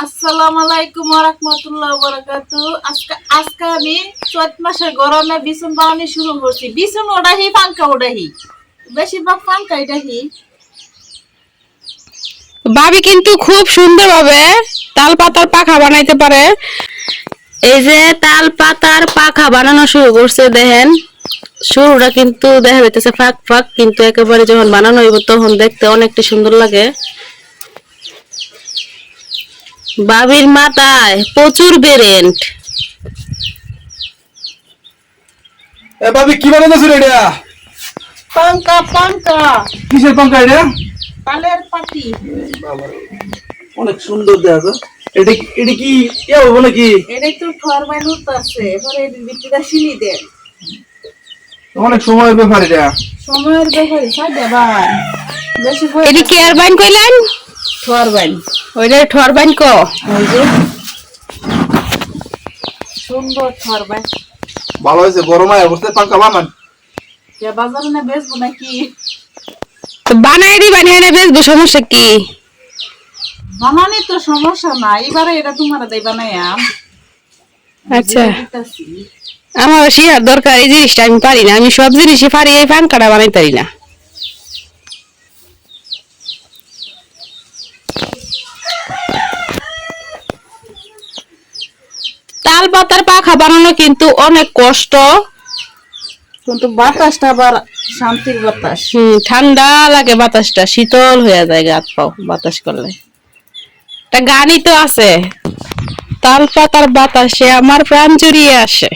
আসসালামু আলাইকুম ওয়া রাহমাতুল্লাহি ওয়া বারাকাতুহু। আজকে আমি চৈত মাসের গরমে বিছুন বানানো শুরু করছি। বিছুন ওড়াহি পাঙ্কা ওড়াহি, বেশিরভাগ পাঙ্কাই ডাহি। ভাবি কিন্তু খুব সুন্দরভাবে তাল পাতার পাখা বানাইতে পারে। এই যে তাল পাতার পাখা বানানো শুরু করছে, দেখেন শুরুটা কিন্তু দেখা যাইতেছে ফাঁক ফাঁক, কিন্তু একেবারে যখন বানানো হইব তখন দেখতে অনেকটা সুন্দর লাগে। ভাবির মাথায় প্রচুর বেরেন্ট। এ ভাবি কি বানাইতেছ এটা? পাঙ্কা পাঙ্কা কিসের পাঙ্খা এটা? তালের পাটি। বাবা অনেক সুন্দর দেখা যায়। এটা এটা কি এ হবে নাকি? এটাই তো ফরমাইন হচ্ছে, এবারে এই বিটিটা শিলি দেন। অনেক সময়ের ব্যাপার এটা। সময়ের ব্যাপারে সাই দেবান বেশি এটি কি আর বাইন কইলেন? ফরমাইন ওইটা ঠোর বাইন কো। ওই যে সুন্দর ফরমাইন। ভালো হয়েছে, গরমায় অবস্থায় পাঙ্খা বানান। যে বাজারে না বেচবো নাকি? তো বানাই দিবা না বেচবো, সমস্যা কি? বানানি তো সমস্যা না, এবারে এটা তোমার দেই বানাইয়া। আচ্ছা, আমার শিয়ার দরকার, এই জিনিসটা আমি পারি না। আমি সব জিনিসই পারি, এই পাঙ্কাটা বানাইতে পারি না। তাল পাতার পাখা বানানো কিন্তু অনেক কষ্ট, কিন্তু বাতাসটা আবার শান্তির বাতাস। ঠান্ডা লাগে বাতাসটা, শীতল হয়ে যায় হাত পাও বাতাস করলে। একটা গানই তো আছে, তাল পাতার বাতাসে আমার প্রাণ জুড়িয়ে আসে।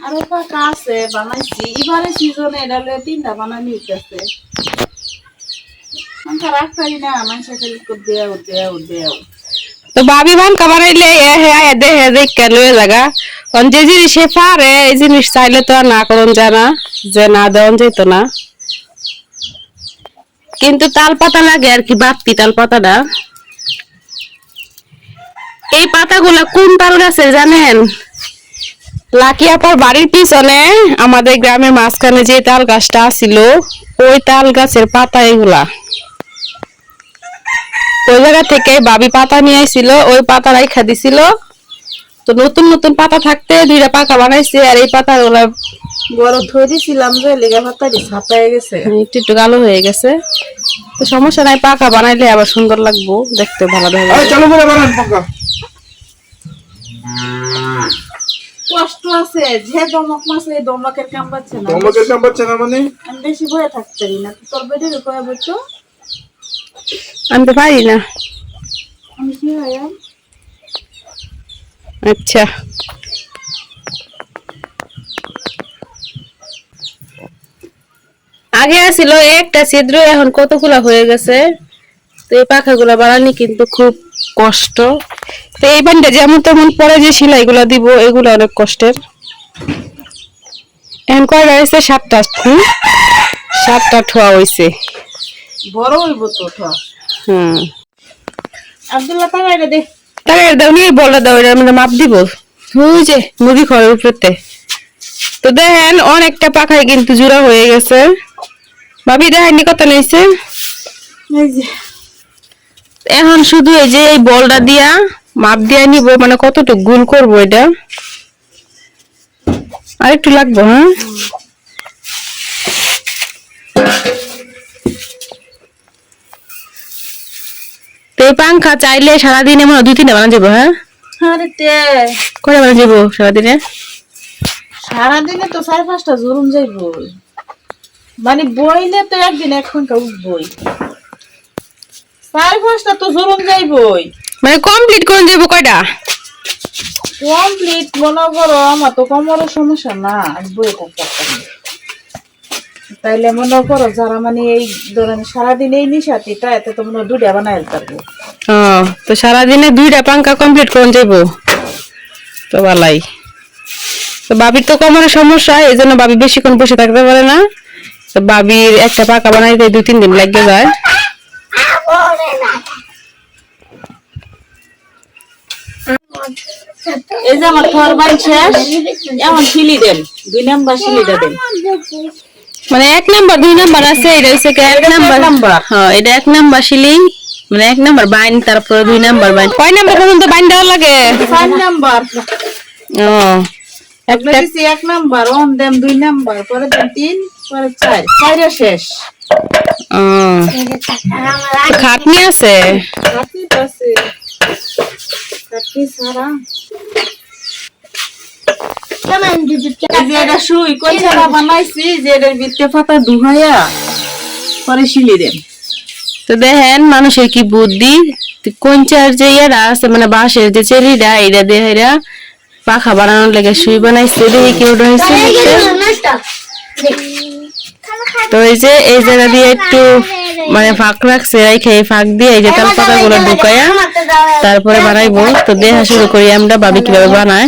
আরো পাকা আছে বানাইছি, এবারে সিজনে এটা লয়ে তিনটা বানানি হইতেছে। সংখ্যা রাখতারি না, মানুষের খালি দেও দেও দেও। তো ভাবি ভাঙ্কা বানাইলে দেহে দেখে লয়ে জায়গা যে জিনিস সে পারে, এই জিনিস চাইলে তো আর না করুন জানা যে না দেওয়া যেত না। কিন্তু তাল পাতা লাগে আর কি, বাড়তি তাল পাতাটা। এই পাতাগুলা কোন তাল গাছের জানেন? লাকি আপার বাড়ির পিছনে আমাদের গ্রামের মাঝখানে যে তাল গাছটা ছিল, ওই তাল গাছের পাতা এগুলা। ওই জায়গা থেকে ভাবি পাতা নিয়ে আইছিল, ওই পাতা রাইখা দিছিল। তো নতুন নতুন পাতা থাকতে দুইটা পাকা বানাইছে, আর এই পাতা গুলা বড় থই দিছিলাম যে লেগা পাতাটি ছাপায় গেছে। একটু একটু কালো হয়ে গেছে। তো সমস্যা নাই, পাকা বানাইলে আবার সুন্দর লাগবো, দেখতে ভালো দেখা আরে যাবে। চলো করে বানান পাঙ্খা। কষ্ট আছে, যে দমক মাছ এই দমকের কাম পাচ্ছে না। তোমাদের কাম পাচ্ছে না মানে? আমি বেশি ভয়ে থাকতে পারি না। তোর বেডের কয়ে বলতো আমি তো পারি না। আমি কি হয়? আচ্ছা, আগে ছিল একটা ছিদ্র, এখন কতগুলা হয়ে গেছে। তো এই পাখাগুলা বানানি কিন্তু খুব কষ্ট। তো এই বানটা যেমন তেমন পরে যে সেলাই গুলা দিব, এগুলো অনেক কষ্টের। এখন কয়টা হয়েছে? 7টা। 7টা ঠোয়া হয়েছে। বড় হইব তো ঠা। হম, আব্দুল্লাহ তাগাইরে দে। তাহলে দাও নিয়ে বলে দাও, এটা আমরা মাপ দিব। ওই যে মুরগি ঘরের উপরে। তো দেখেন অনেকটা পাখায় কিন্তু জোড়া হয়ে গেছে। ভাবি দেখেননি কত নিয়েছে। এই যে এখন শুধু এই যে এই বলটা দিয়া মাপ দিয়ে নিব, মানে কতটুকু গুল করবো এটা। আর একটু লাগবো। হ্যাঁ, তো এই পাংখা চাইলে সারাদিনে মনে হয় 2-3টা বানা যাবো। হ্যাঁ, আরে তে কয়টা বানা যাবো সারাদিনে? সারাদিনে তো 4-5টা জরুন যাইব। মানে বইলে তো একদিন এখন উঠবই। 4-5টা তো জরুন যাইবই। মানে কমপ্লিট করে যাবো কয়টা? কমপ্লিট মনে করো, আমার তো কোমরের সমস্যা না, আমি বই থাকতে পারি। তাইলে মনে করো যারা মানে এই ধরেন সারাদিন এই নিশাতিটা, এতে তো মনে হয় 2টা বানাই পারবো। ও, তো সারাদিনে 2টা পাংখা কমপ্লিট করে যাবো তো ভালাই। তো বাবির তো কোমরের সমস্যা, এই জন্য বাবি বেশিক্ষণ বসে থাকতে পারে না। তো বাবির একটা পাকা বানাইতে 2-3 দিন লেগে যায়। এই যে আমার ফরমাইন শেষ, এমন শিলি দেন, 2 নাম্বার শিলিটা দেন। মানে 1 নাম্বার 2 নাম্বার আছে, এটা হচ্ছে 1 নাম্বার। হ্যাঁ, এটা 1 নাম্বার সিলিং, মানে 1 নাম্বার বাইন, তারপরে 2 নাম্বার বাইন। কয় নাম্বার পর্যন্ত বাইন দেওয়া লাগে? 4 নাম্বার। ও একটা দিছি 1 নাম্বার, ওন দেম 2 নাম্বার, পরে দেম 3, পরে 4, 4 শেষ। ও খাটনি আছে। খাটনি তো আছে, খাটনি ছাড়া। এই যে এটা সুই কইছাড়া বানাইছি, যে এটার ভিতরে পাতা ঢুকাইয়া পরে শিলি দেন। তো দেখেন মানুষের কি বুদ্ধি, কোনচার যে ইয়েরা আছে মানে বাঁশের যে চেরিটা, এটা দিয়ে এরা পাখা বানানোর লেগে সুই বানাইছে। দেখি কেউ রয়েছে। তো এই যে এই জায়গা দিয়ে একটু মানে ফাঁক রাখছে, রেখে এই ফাঁক দিয়ে এই যে তাল পাতা গুলো ঢুকাইয়া তারপরে বানাইবো। তো দেখা শুরু করি আমরা ভাবি কিভাবে বানায়।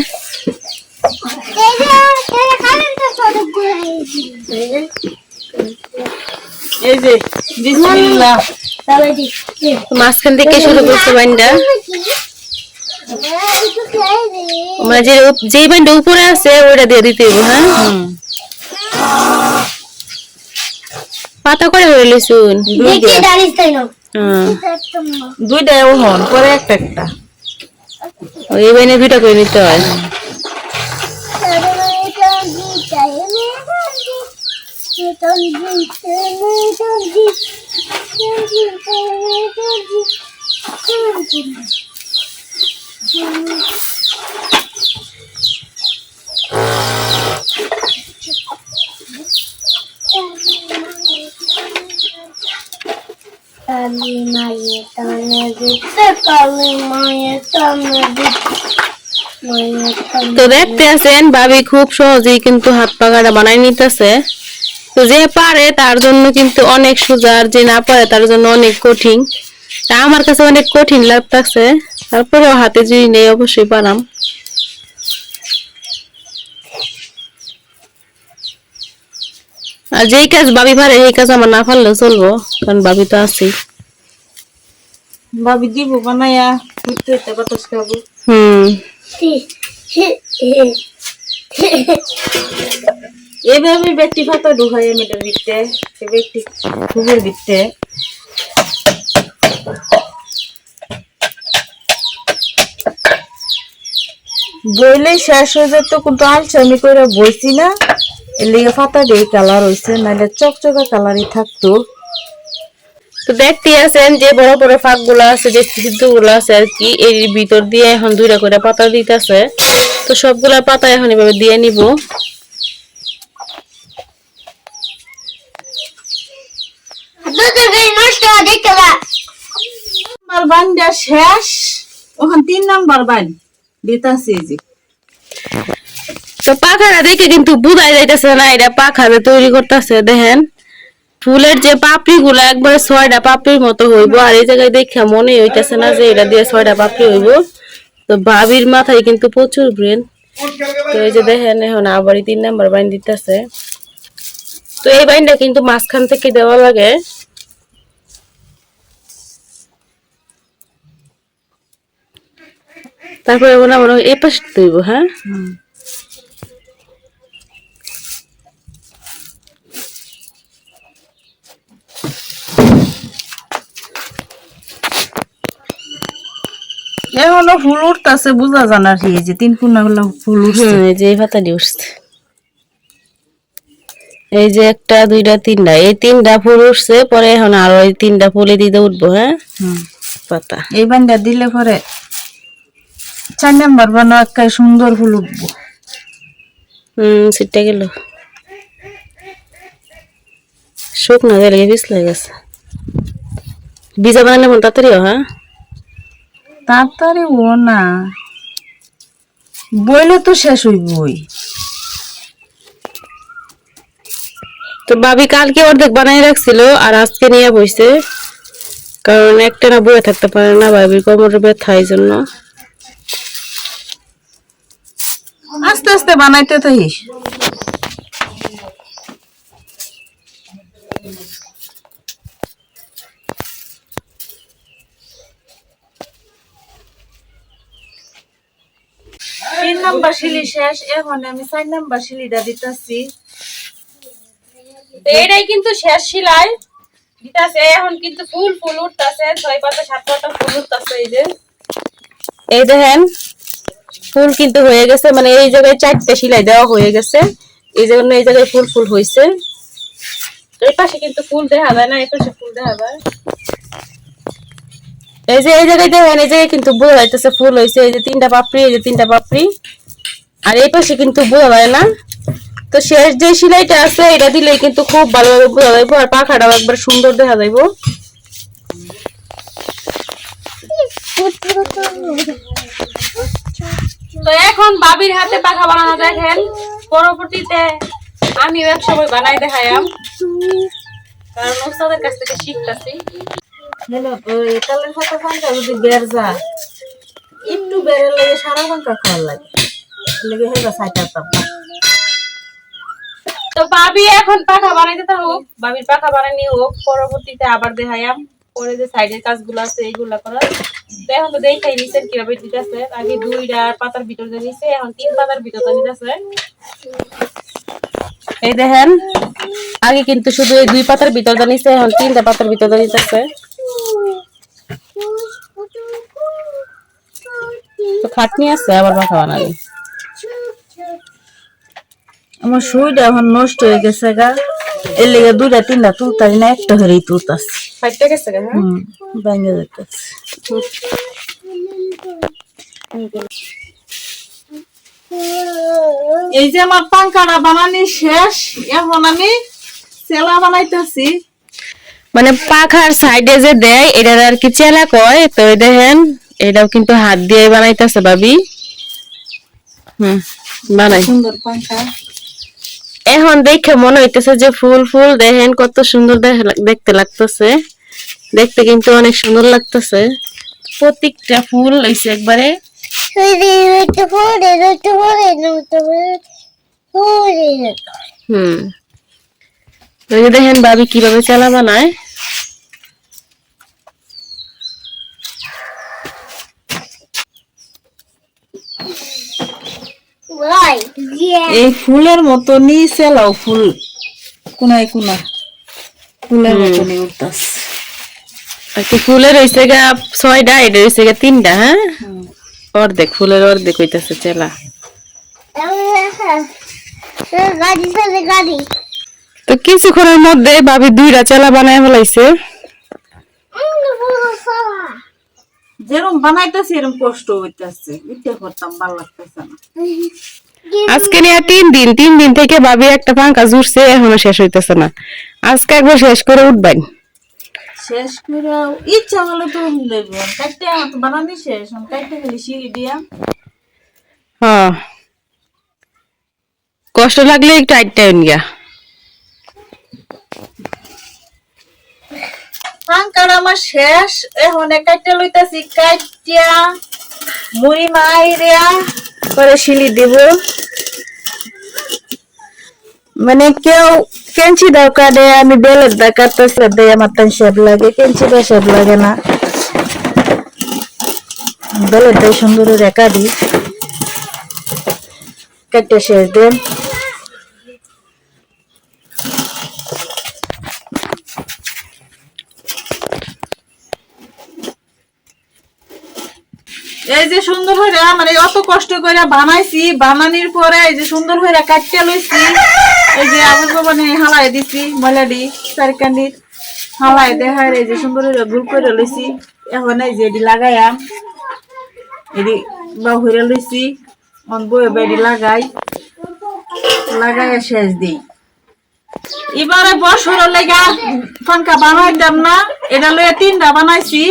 এই যে বিসমিল্লাহ, মাঝখান থেকে শুরু করছে বাইনটা, মানে যে বাইনটা উপরে আছে ওইটা দিয়ে দিতে হইব। হ্যাঁ, পাতা করে হয়ে লিসুন দুইটা ওহন পরে একটা একটা। এই বাইনে 2টা করে নিতে হয়। তো দেখতে আছেন ভাবি খুব সহজেই কিন্তু হাত পাখাটা বানাই নিতেছে। তো যে পারে তার জন্য কিন্তু অনেক সোজা, আর যে না পারে তার জন্য অনেক কঠিন। তা আমার কাছে অনেক কঠিন লাগতেছে, তারপরেও হাতে যদি নেই অবশ্যই পারাম। আর যেই কাজ ভাবি পারে এই কাজ আমার না পারলেও চলবো, কারণ ভাবি তো আছেই। ভাবি দিব বানাইয়া ঘুরতে হইতে বাতাস খাবো। এইভাবে ব্যক্তি পাতা ঢুকাই মেটার ভিতরে, ব্যক্তি খুবের ভিতরে। বইলে শেষ হয়ে যেত, কিন্তু আলসামি করে বইছি না, এর লিগে পাতা দিয়ে কালার হয়েছে, নাহলে চকচকা কালারই থাকতো। তো দেখতে আছেন যে বড় বড় ফাঁক গুলা আছে, যে সিদ্ধ গুলা আছে আর কি, এর ভিতর দিয়ে এখন 2টা করে পাতা দিতেছে। তো সবগুলা পাতা এখন এভাবে দিয়ে নিব। আমার বান্ডা শেষ, ওখান 3 নাম্বার বান দিতাছি। যে তো পাখাটা দেখে কিন্তু বুঝাই যাইতেছে না এটা পাখা তৈরি করতেছে। দেখেন ফুলের যে পাপড়ি গুলা একবারে 6টা পাপড়ির মতো হইব, আর এই জায়গায় দেখে মনে হইতেছে না যে এটা দিয়ে 6টা পাপড়ি হইব। তো ভাবির মাথায় কিন্তু প্রচুর ব্রেন। তো এই যে দেখেন এখন আবার 3 নাম্বার বাইন দিতেছে। তো এই বাইনটা কিন্তু মাঝখান থেকে দেওয়া লাগে। তারপরে মনে হয় এই পাশে দিব। হ্যাঁ, এখনো ফুল উঠতেছে, বুঝা জানার কি, এই যে 3 কোনা গুলো ফুল উঠছে। এই যে এই পাতা দিয়ে উঠছে, এই যে 1টা 2টা 3টা, এই 3টা ফুল উঠছে। পরে এখন আরো এই 3টা ফুলে দিতে উঠবো। হ্যাঁ, পাতা এই বান্ডা দিলে পরে 4 নাম্বার বানো একটা সুন্দর ফুল উঠবো। সেটা গেল শুকনো হয়ে লেগে পিছলে গেছে। বীজা বানালে মন তাড়াতাড়ি। হ্যাঁ, তাড়াতাড়ি ও না, বইলে তো শেষ হইবই। তো ভাবি কালকে অর্ধেক বানাই রাখছিল, আর আজকে নিয়ে বইছে, কারণ একটা না বয়ে থাকতে পারে না, ভাবির কোমরের ব্যথা, এই জন্য। আস্তে আস্তে বানাইতে থাকিস। তিন নাম্বার শিলি শেষ, এখন আমি 4 নাম্বার শিলিটা দিতেছি। এটাই কিন্তু শেষ সেলাই। দিতাছে এখন কিন্তু ফুল ফুল উঠতাছে 6 পাতা 7 পাতা ফুল উঠতাছে এই দেখেন ফুল কিন্তু হয়ে গেছে মানে এই জায়গায় 4টে সেলাই দেওয়া হয়ে গেছে এই জন্য এই জায়গায় ফুল ফুল হইছে এই পাশে কিন্তু ফুল দেখা যায় না এই পাশে ফুল দেখা যায় এই যে এই জায়গায় দেখেন এই জায়গায় কিন্তু বোঝা যাইতেছে ফুল হইছে এই যে 3টা পাপড়ি এই যে 3টা পাপড়ি আর এই পাশে কিন্তু বোঝা যায় না তো শেষ যে সেলাইটা আছে এটা দিলেই কিন্তু খুব ভালোভাবে বোঝা যাইবো আর পাখাটাও একবার সুন্দর দেখা যাইবো তো এখন বাবির হাতে পাখা বানানো দেখেন পরবর্তীতে আমিও এক সময় বানাই দেখাইলাম কারণ ওস্তাদের কাছ থেকে শিখতাছি হ্যালো ওই কালের পাতা পাঙ্কা যদি বের যা একটু বেরের লাগে সারা পাঙ্কা খাওয়ার লাগে লেগে হেবা সাইটাতাম তো ভাবি এখন পাখা বানাইতে থাকুক ভাবির পাখা বানানি হোক পরবর্তীতে আবার দেখাইলাম পরে যে সাইডের কাজগুলো আছে এইগুলা করা তো এখন তো দেখাই নিছেন কিভাবে দিতেছে আগে 2টা পাতার ভিতর দিয়ে নিছে এখন 3 পাতার ভিতর দিয়ে নিতেছে এই দেখেন আগে কিন্তু শুধু এই 2 পাতার ভিতর দিয়ে নিছে এখন 3টা পাতার ভিতর দিয়ে নিতেছে তো খাটনি আছে আবার পাখা বানাবে আমার সুইটা এখন নষ্ট হয়ে গেছে গা এর লেগে 2টা 3টা তুলতাছি না একটা হরেই তুলতাছি ফাইটটা গেছে কেন ভেঙে যাইতেছে এই যে আমার পাঙ্কাটা বানানি শেষ এখন আমি সেলা বানাইতেছি মানে পাখার সাইডে যে দেয় এটা আর কি চেলা কয় তো এই দেখেন এটাও কিন্তু হাত দিয়ে বানাইতেছে ভাবি বানাই সুন্দর পাঙ্কা এখন দেখে মনে হইতেছে যে ফুল ফুল দেখেন কত সুন্দর দেখতে লাগতেছে দেখতে কিন্তু অনেক সুন্দর লাগতেছে প্রত্যেকটা ফুল হইছে একবারে ওই যে দেখেন ভাবি কিভাবে চালা বানায় এই ফুলের মতনই সেলাও ফুল কোনায় কোনা ফুলের মতনই উঠতাছে আর কি ফুলের হইছে গা 6টা এটা হইছে গা 3টা হ্যাঁ অর্ধেক ফুলের অর্ধেক হইতাছে চেলা তো কিছুক্ষণের মধ্যে ভাবি 2টা চেলা বানায় ফেলাইছে যেরকম বানাইতেছি এরকম কষ্ট হইতেছে ইচ্ছে করতাম ভালো লাগতেছে না আজকে নিয়ে 3 দিন থেকে ভাবি একটা পাঙ্কা জুড়ছে এখনো শেষ হইতেছে না আজকে একবার শেষ করে উঠবেন শেষ করে ইচ্ছা হলে তো লইব কাটতে আমার তো বানানি শেষ কাটতে গেলে সিঁড়ি দিয়া হ্যাঁ কষ্ট লাগলে একটু আইটা গিয়া পাঙ্কার আমার শেষ এখন কাটতে লইতাছি কাটিয়া মুড়ি মাইরিয়া পরে শিলি দেব মানে কেউ কেঞ্চি দরকার দেয় আমি বেলের দরকার তো দেয় আমার তাই শেপ লাগে কেঞ্চিটা শেপ লাগে না বেলেরটাই সুন্দর রেখা দিই কেটে শেষ দেন এই যে সুন্দর হইরা মানে অত কষ্ট করে বানাইছি বানানির পরে এই যে সুন্দর হইরা কাটতে লইছি এই যে আমার বাবানে হালাই দিছি ময়লাডি সারকান্ডির হালাই দেখায় এই যে সুন্দর হইরা গুল করে লইছি এখন এই যে এডি লাগাইয়াম এডি বা হইরা লইছি অন বয়ে বেডি লাগাইয়া শেষ দিই এবারে বছর লেগা পাঙ্কা বানাইতাম না এটা লইয়া 3টা বানাইছি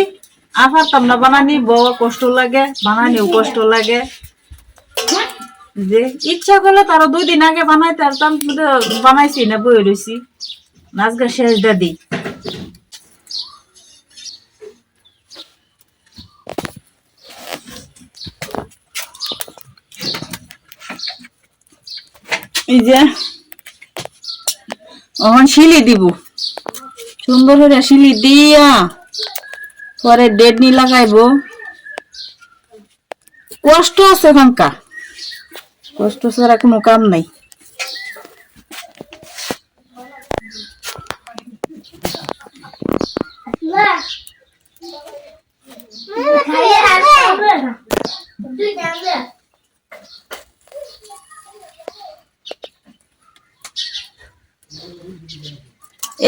আর পারতাম না বানানি বড় কষ্ট লাগে বানানিও কষ্ট লাগে যে ইচ্ছা করলে তারা 2 দিন আগে বানাইতে পারতাম বানাইছি না বই রয়েছি নাচগা শেষ দাদি এই যে এখন শিলি দিব সুন্দর করে শিলি দিয়া পরে ডেডনি লাগাইবো কষ্ট আছে পাঙ্কা কষ্ট ছাড়া কোনো কাম নাই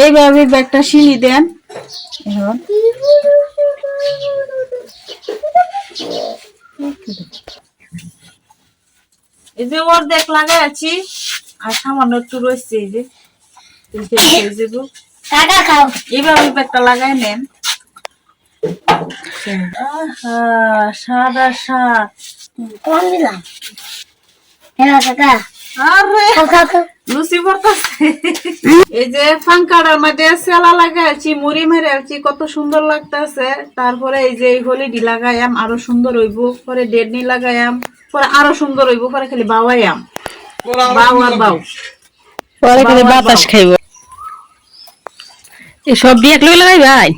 এইভাবে একটা সিঁড়ি দেন। এখন এই যে অর্ধেক লাগাই আছি আর সামান্য একটু রয়েছে, এই যে এইভাবে একটা লাগাই নেন। আহা, স্বাদ আর স্বাদ। আরে লুচি পড়তাছে। এই যে ফাঙ্কাটার মধ্যে সেলা লাগাইছি, মুড়ি মেরেছি, কত সুন্দর লাগতেছে। তারপরে এই যে হলিডি লাগাইয়াম, আরো সুন্দর হইব। পরে ডেডনি লাগাইয়াম, পরে আরো সুন্দর হইব। পরে খালি বাওয়াইয়াম, বাও আর বাও, পরে কিন্তু বাতাস খাইব। এই সব দিয়ে একলগে লাগাই ভাই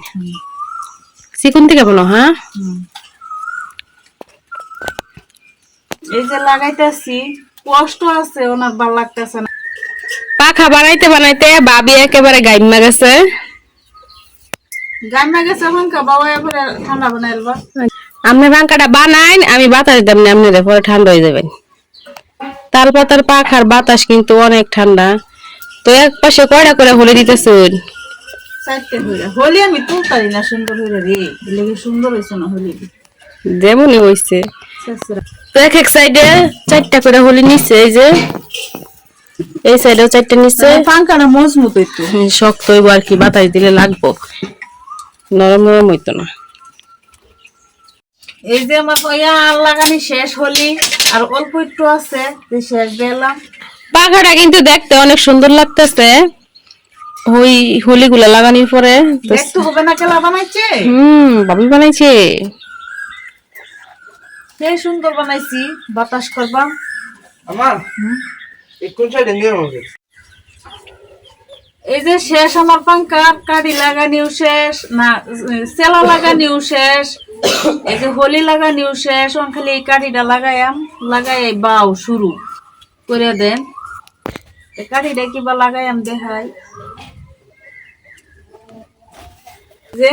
চিকন থেকে বলো। হ্যাঁ, এই যে লাগাইতেছি, কষ্ট আছে, ওনার ভালো লাগতেছে না। পাখা বানাইতে বানাইতে ভাবি একেবারে গাইমা গেছে। গামা গেছে ফাঙ্কা, বাওয়াইয়া পরে ঠান্ডা বানাইলবা। আপনি পাঙ্খাটা বানাইন, আমি বাতাস দেব না, আপনি পরে ঠান্ডা হয়ে যাবেন। তাল পাতার পাখার বাতাস কিন্তু অনেক ঠান্ডা। তো এক পাশে কয়টা করে হলে দিতেছুন? চারটে হইরা হলি আমি তুলতারি না সুন্দর হইরা রে, লেগে সুন্দর হইছে না হলি যেমনই হইছে। শেষরা। তো এক এক সাইডে 4টা করে হলি নিচ্ছে। এই যে এই সাইডেও 4টা নিচ্ছে। পাঙ্কাটা মজবুত একটু শক্ত হইব আর কি, বাতাস দিলে লাগবো, নরম নরম হইতো না। এই যে আমার ইয়া লাগানি শেষ হলি, আর অল্প একটু আছে, যে শেষ দিলাম। পাখাটা কিন্তু দেখতে অনেক সুন্দর লাগতেছে ওই হোলিগুলা লাগানোর পরে। একটু হবে না, কেলা বানাইছে। ভাবি বানাইছে, সেই সুন্দর বানাইছি, বাতাস করবা। আমার কোন সাইডে নিয়ে হবে? এই যে শেষ আমার পাঙ্কার, কাঠি লাগানিও শেষ, না সেলা লাগানিও শেষ, এই যে হোলি লাগানিও শেষ। খালি এই কাঠিটা লাগাইয়াম, লাগাই বাও শুরু করে দেন। এই কাঠিটা কিবা লাগাইয়াম দেখাই, যে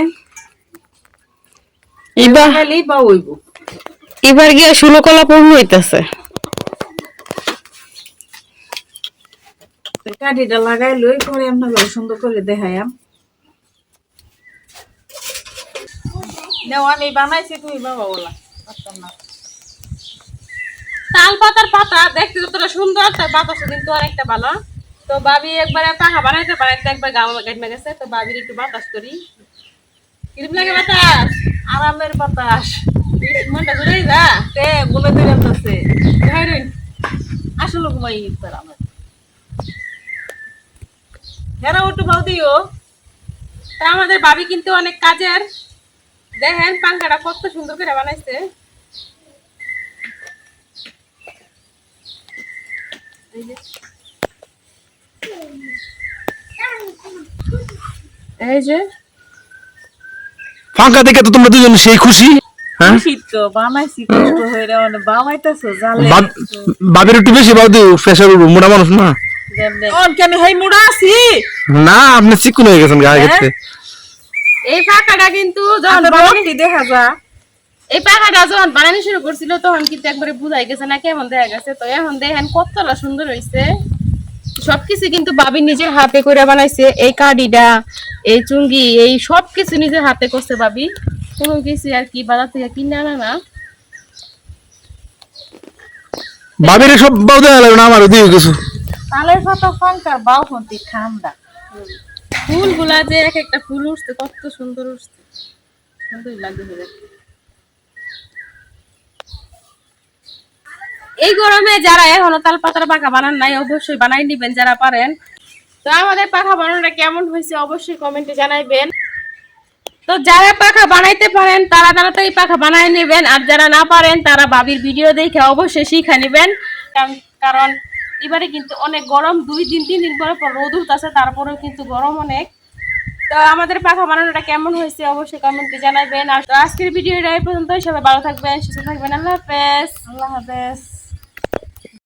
এবার খালি বাও হইব। এবার গিয়ে ষোলকলা পূর্ণ হইতেছে। কাঠিটা লাগাই লই, পরে আপনাকে সুন্দর করে দেখাইয়াম। আমি বানাইছি, তুমি বাবা বলা পারতাম না। তাল পাতার পাতা দেখতে যতটা সুন্দর, তার বাতাসও কিন্তু অনেকটা ভালো। তো ভাবি একবারে পাখা বানাইতে বানাইতে একবার গামে গেছে। তো ভাবির একটু বাতাস করি, কিরম লাগে বাতাস? আরামের বাতাস, মনটা ঘুরে যা। তে বলে দিলে আছে আসলে ঘুমাই ইফতার আমার। হেরা একটু ভাও দিও। তা আমাদের ভাবি কিন্তু অনেক কাজের। দেখেন পাঙ্খাটা কত সুন্দর করে বানাইছে। এই যে ফাঁকা দেখে তো তোমরা দুজন সেই খুশি। হ্যাঁ, শীত তো বানাইছি, কষ্ট হইরা মানে বানাইতেছো জালে। বাবির একটু বেশি বাউ দিও, প্রেসার মোটা মানুষ না। আমি হাই মুড়া আছি না, আপনি চিকুন হয়ে গেছেন গায়ে গেছে। এই পাখাটা কিন্তু যখন রক্তি দেখা যা। এই পাখাটা যখন বানানো শুরু করছিল তখন কিন্তু একবারে বুঝাই গেছে না, কেমন দেখা গেছে। তো এখন দেখেন কতটা সুন্দর হয়েছে। সবকিছু কিন্তু ভাবি নিজের হাতে করে বানাইছে। এই কাঠিটা, এই চুঙ্গি, এই সবকিছু নিজের হাতে করছে ভাবি। কোনো কিছু আর কি বাজার থেকে কিনে আনা না। বাবির সব বাউ দেওয়া লাগবে না, আমারও দিও কিছু। তালের পাতা ফাঙ্কার বাউ হন্তি ঠান্ডা। ফুলগুলা যে এক একটা ফুল উঠছে, কত সুন্দর উঠছে, সুন্দর লাগছে দেখতে। এই গরমে যারা এখনো তাল পাতার পাখা বানান নাই, অবশ্যই বানাই নিবেন যারা পারেন। তো আমাদের পাখা বানানোটা কেমন হয়েছে অবশ্যই কমেন্টে জানাইবেন। তো যারা পাখা বানাইতে পারেন তারা তাড়াতাড়ি পাখা বানাই নেবেন, আর যারা না পারেন তারা ভাবির ভিডিও দেখে অবশ্যই শিখা নেবেন। কারণ এবারে কিন্তু অনেক গরম, 2-3 দিন পর রোদ উঠতেছে, তারপরেও কিন্তু গরম অনেক। তো আমাদের পাখা বানানোটা কেমন হয়েছে অবশ্যই কমেন্টে জানাবেন। আর আজকের ভিডিওটা এই পর্যন্তই। সবাই ভালো থাকবেন, সুস্থ থাকবেন। আল্লাহ হাফেজ। আল্লাহ হাফেজ।